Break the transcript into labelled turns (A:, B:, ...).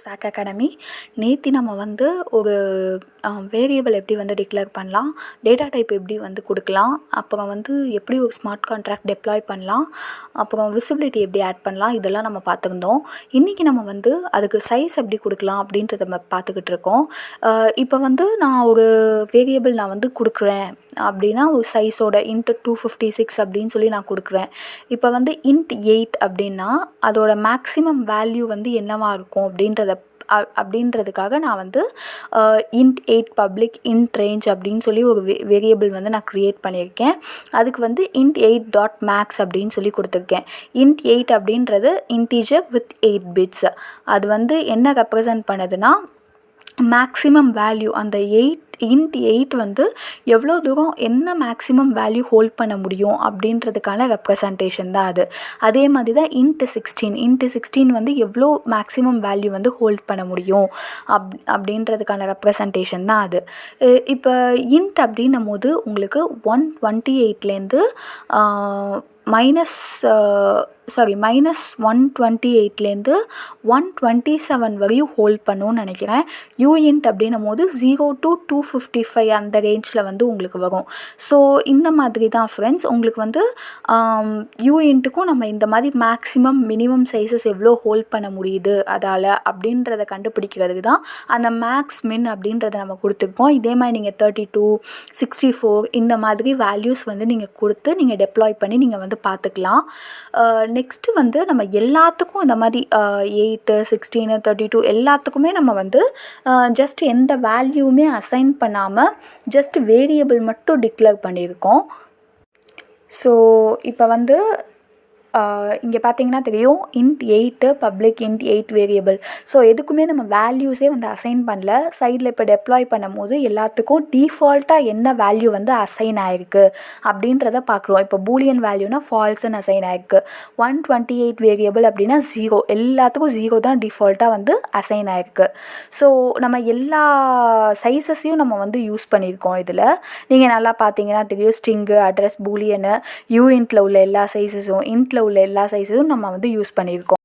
A: Chalk academy. நேற்று நம்ம வந்து ஒரு வேரியபிள் எப்படி வந்து டிக்ளேர் பண்ணலாம், டேட்டா டைப் எப்படி வந்து கொடுக்கலாம், அப்புறம் வந்து எப்படி ஒரு ஸ்மார்ட் கான்ட்ராக்ட் டெப்ளாய் பண்ணலாம், அப்புறம் விசிபிலிட்டி எப்படி ஆட் பண்ணலாம், இதெல்லாம் நம்ம பார்த்துருந்தோம். இன்றைக்கி நம்ம வந்து அதுக்கு சைஸ் எப்படி கொடுக்கலாம் அப்படின்றத நம்ம பார்த்துக்கிட்டு இருக்கோம். இப்போ வந்து நான் ஒரு வேரியபிள் நான் வந்து கொடுக்குறேன் அப்படின்னா, ஒரு சைஸோட இன்ட்டு 256 அப்படின்னு சொல்லி நான் கொடுக்குறேன். இப்போ வந்து இன்ட் 8 அப்படின்னா அதோட மேக்ஸிமம் வேல்யூ வந்து என்னவாக இருக்கும் அப்படின்றதுக்காக நான் வந்து இன்ட் 8 பப்ளிக் இன்ட் ரேஞ்ச் அப்படின்னு சொல்லி ஒரு வேரியபிள் வந்து நான் க்ரியேட் பண்ணியிருக்கேன். அதுக்கு வந்து இன்ட் 8 டாட் மேக்ஸ் அப்படின்னு சொல்லி கொடுத்துருக்கேன். இன்ட் 8 அப்படின்றது இன்டீஜர் வித் 8 பிட்ஸ். அது வந்து என்ன ரெப்ரசன்ட் பண்ணுதுன்னா மேக்ஸிமம் வேல்யூ, அந்த இன்ட் 8 வந்து எவ்வளோ தூரம் என்ன மேக்ஸிமம் வேல்யூ ஹோல்ட் பண்ண முடியும் அப்படின்றதுக்கான ரெப்ரசன்டேஷன் தான் அது. அதே மாதிரி தான் இன்ட் 16 வந்து எவ்வளோ மேக்ஸிமம் வேல்யூ வந்து ஹோல்ட் பண்ண முடியும் அப்படின்றதுக்கான ரெப்ரசன்டேஷன் தான் அது. இப்போ இன்ட் அப்படின்னும் போது உங்களுக்கு 128லேருந்து -128லேருந்து 127 வரையும் ஹோல்ட் பண்ணுன்னு நினைக்கிறேன். யூஇன்ட் அப்படின்னும் போது 0 to 255 அந்த ரேஞ்சில் வந்து உங்களுக்கு வரும். ஸோ இந்த மாதிரி தான் ஃப்ரெண்ட்ஸ், உங்களுக்கு வந்து யூஇன்ட்டுக்கும் நம்ம இந்த மாதிரி மேக்ஸிமம் மினிமம் சைஸஸ் எவ்வளோ ஹோல்ட் பண்ண முடியுது அதால் அப்படின்றத கண்டுபிடிக்கிறதுக்கு தான் அந்த மேக்ஸ் மின் அப்படின்றத நம்ம கொடுத்துருக்கோம். இதே மாதிரி நீங்கள் 32, 64 இந்த மாதிரி வேல்யூஸ் வந்து நீங்கள் கொடுத்து நீங்கள் டெப்ளாய் பண்ணி நீங்கள் வந்து பார்த்துக்கலாம். நெக்ஸ்ட்டு வந்து நம்ம எல்லாத்துக்கும் இந்த மாதிரி 8, 16, 32 எல்லாத்துக்குமே நம்ம வந்து ஜஸ்ட் எந்த வேல்யூவுமே அசைன் பண்ணாமல் ஜஸ்ட் வேரியபிள் மட்டும் டிக்ளேர் பண்ணியிருக்கோம். ஸோ இப்போ வந்து இங்கே பார்த்தீங்கன்னா தெரியும், int 8 public int 8 variable. So எதுக்குமே நம்ம வேல்யூஸே வந்து அசைன் பண்ணல. சைடில் இப்போ டெப்ளாய் பண்ணும் போது எல்லாத்துக்கும் டிஃபால்ட்டாக என்ன வேல்யூ வந்து அசைன் ஆகிருக்கு அப்படின்றத பார்க்குறோம். இப்போ பூலியன் வேல்யூனா ஃபால்ஸ்ன்னு அசைன் ஆகிருக்கு. 128 வேரியபிள் அப்படின்னா 0, எல்லாத்துக்கும் 0 தான் டிஃபால்ட்டாக வந்து அசைன் ஆகிருக்கு. ஸோ நம்ம எல்லா சைஸஸையும் நம்ம வந்து யூஸ் பண்ணியிருக்கோம். இதில் நீங்கள் நல்லா பார்த்தீங்கன்னா தெரியும், ஸ்ட்ரிங்கு, அட்ரஸ், பூலியனு, யூஇன்ட்டில் உள்ள எல்லா சைஸஸும், இன்ட்டில் உள்ள எல்லா சைஸஸும் நம்ம வந்து யூஸ் பண்ணியிருக்கோம்.